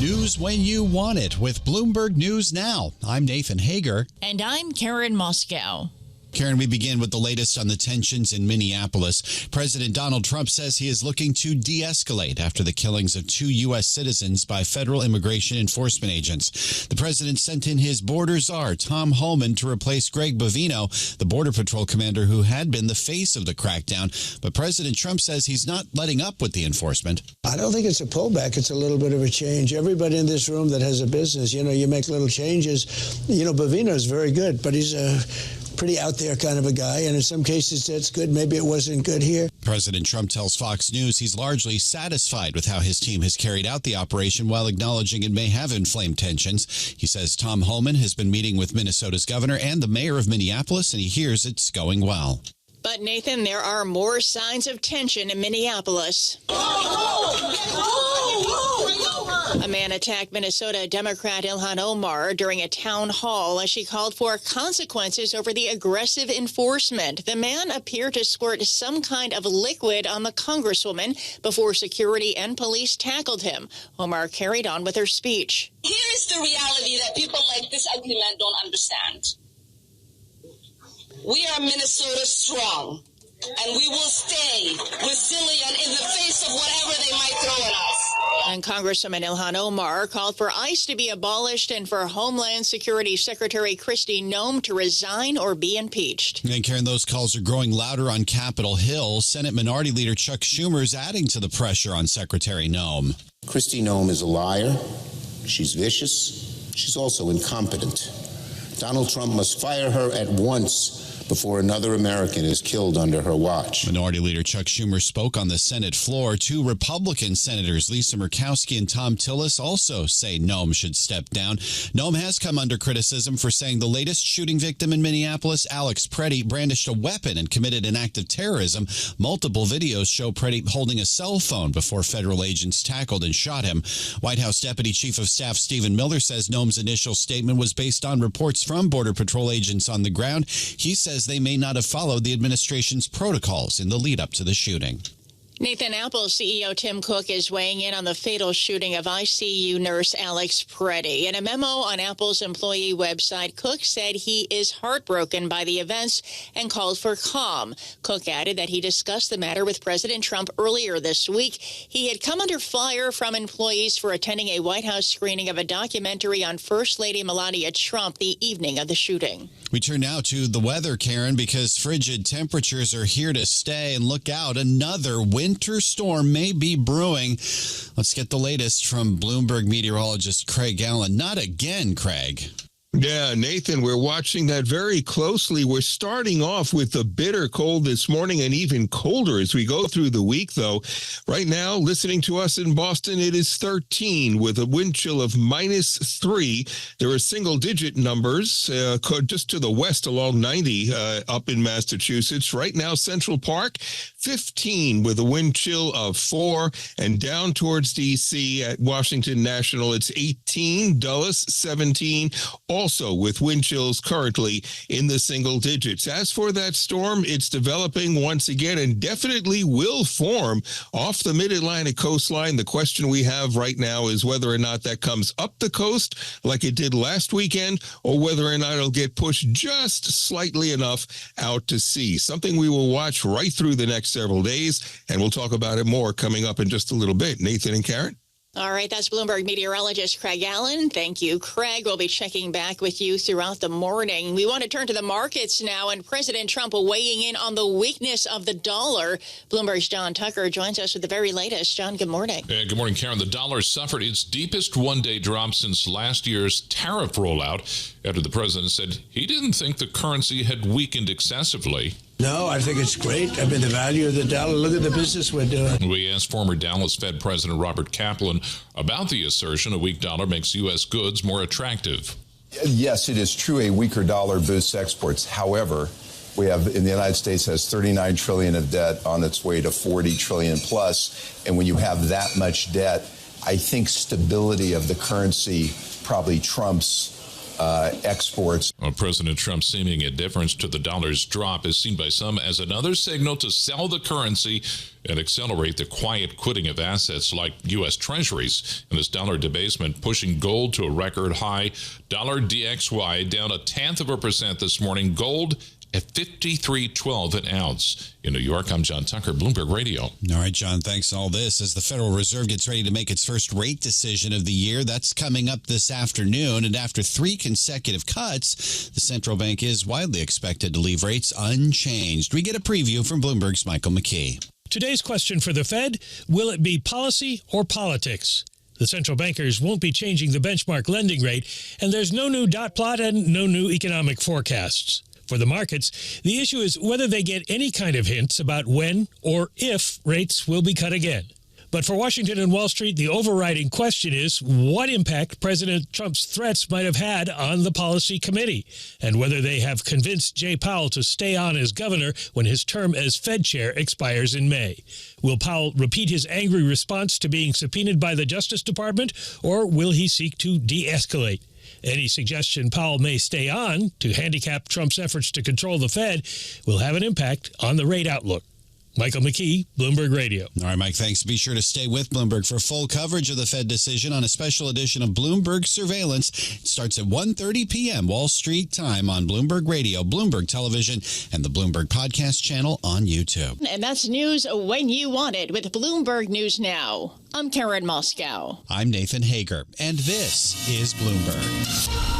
News when you want it with Bloomberg News Now. I'm Nathan Hager. And I'm Karen Moskow. Karen, we begin with the latest on the tensions in Minneapolis. President Donald Trump says he is looking to de-escalate after the killings of 2 U.S. citizens by federal immigration enforcement agents. The president sent in his border czar, Tom Homan, to replace Greg Bovino, the Border Patrol commander who had been the face of the crackdown. But President Trump says he's not letting up with the enforcement. I don't think it's a pullback. It's a little bit of a change. Everybody in this room that has a business, you make little changes. Bovino's very good, but he's a pretty out there kind of a guy, and in some cases that's good. Maybe it wasn't good here. President Trump tells Fox News he's largely satisfied with how his team has carried out the operation while acknowledging it may have inflamed tensions. He says Tom Homan has been meeting with Minnesota's governor and the mayor of Minneapolis, and he hears it's going well. But, Nathan, there are more signs of tension in Minneapolis. A man attacked Minnesota Democrat Ilhan Omar during a town hall as she called for consequences over the aggressive enforcement. The man appeared to squirt some kind of liquid on the congresswoman before security and police tackled him. Omar carried on with her speech. Here is the reality that people like this ugly man don't understand. We are Minnesota strong, and we will stay resilient in the face of whatever they might throw at us. And Congresswoman Ilhan Omar called for ICE to be abolished and for Homeland Security Secretary Noem to resign or be impeached. And Karen, those calls are growing louder on Capitol Hill. Senate Minority Leader Chuck Schumer is adding to the pressure on Secretary Noem. Noem is a liar. She's vicious. She's also incompetent. Donald Trump must fire her at once before another American is killed under her watch. Minority Leader Chuck Schumer spoke on the Senate floor. 2 Republican senators, Lisa Murkowski and Tom Tillis, also say Noem should step down. Noem has come under criticism for saying the latest shooting victim in Minneapolis, Alex Preddy, brandished a weapon and committed an act of terrorism. Multiple videos show Preddy holding a cell phone before federal agents tackled and shot him. White House Deputy Chief of Staff Stephen Miller says Noem's initial statement was based on reports from Border Patrol agents on the ground. He says they may not have followed the administration's protocols in the lead up to the shooting. Nathan, Apple CEO Tim Cook is weighing in on the fatal shooting of ICU nurse Alex Preddy. In a memo on Apple's employee website, Cook said he is heartbroken by the events and called for calm. Cook added that he discussed the matter with President Trump earlier this week. He had come under fire from employees for attending a White House screening of a documentary on First Lady Melania Trump the evening of the shooting. We turn now to the weather, Karen, because frigid temperatures are here to stay. And look out, another winter storm may be brewing. Let's get the latest from Bloomberg meteorologist Craig Allen. Not again, Craig. Yeah, Nathan, we're watching that very closely. We're starting off with the bitter cold this morning and even colder as we go through the week, though. Right now, listening to us in Boston, it is 13 with a wind chill of -3. There are single-digit numbers just to the west along 90 up in Massachusetts. Right now, Central Park, 15 with a wind chill of 4. And down towards D.C. at Washington National, it's 18. Dulles, 17. Also with wind chills currently in the single digits. As for that storm, it's developing once again and definitely will form off the mid-Atlantic coastline. The question we have right now is whether or not that comes up the coast like it did last weekend, or whether or not it'll get pushed just slightly enough out to sea. Something we will watch right through the next several days, and we'll talk about it more coming up in just a little bit. Nathan and Karen? All right, that's Bloomberg meteorologist Craig Allen. Thank you, Craig. We'll be checking back with you throughout the morning. We want to turn to the markets now, and President Trump weighing in on the weakness of the dollar. Bloomberg's John Tucker joins us with the very latest. John, good morning. Good morning, Karen. The dollar suffered its deepest one-day drop since last year's tariff rollout after the president said he didn't think the currency had weakened excessively. No, I think it's great. I mean, the value of the dollar, look at the business we're doing. We asked former Dallas Fed President Robert Kaplan about the assertion a weak dollar makes U.S. goods more attractive. Yes, it is true a weaker dollar boosts exports. However, we have, in the United States, has $39 trillion of debt on its way to $40 trillion plus. And when you have that much debt, I think stability of the currency probably trumps exports. Well, President Trump's seeming indifference to the dollar's drop is seen by some as another signal to sell the currency and accelerate the quiet quitting of assets like U.S. Treasuries. And this dollar debasement pushing gold to a record high. Dollar DXY down 0.1% this morning. Gold at $53.12 an ounce. In New York, I'm John Tucker, Bloomberg Radio. All right, John, thanks. All this as the Federal Reserve gets ready to make its first rate decision of the year. That's coming up this afternoon. And after 3 consecutive cuts, the central bank is widely expected to leave rates unchanged. We get a preview from Bloomberg's Michael McKee. Today's question for the Fed, will it be policy or politics? The central bankers won't be changing the benchmark lending rate, and there's no new dot plot and no new economic forecasts. For the markets, the issue is whether they get any kind of hints about when or if rates will be cut again. But for Washington and Wall Street, the overriding question is what impact President Trump's threats might have had on the policy committee, and whether they have convinced Jay Powell to stay on as governor when his term as Fed chair expires in May. Will Powell repeat his angry response to being subpoenaed by the Justice Department, or will he seek to de-escalate? Any suggestion Powell may stay on to handicap Trump's efforts to control the Fed will have an impact on the rate outlook. Michael McKee, Bloomberg Radio. All right, Mike, thanks. Be sure to stay with Bloomberg for full coverage of the Fed decision on a special edition of Bloomberg Surveillance. It starts at 1:30 p.m. Wall Street time on Bloomberg Radio, Bloomberg Television, and the Bloomberg Podcast channel on YouTube. And that's news when you want it with Bloomberg News Now. I'm Karen Moskow. I'm Nathan Hager, and this is Bloomberg.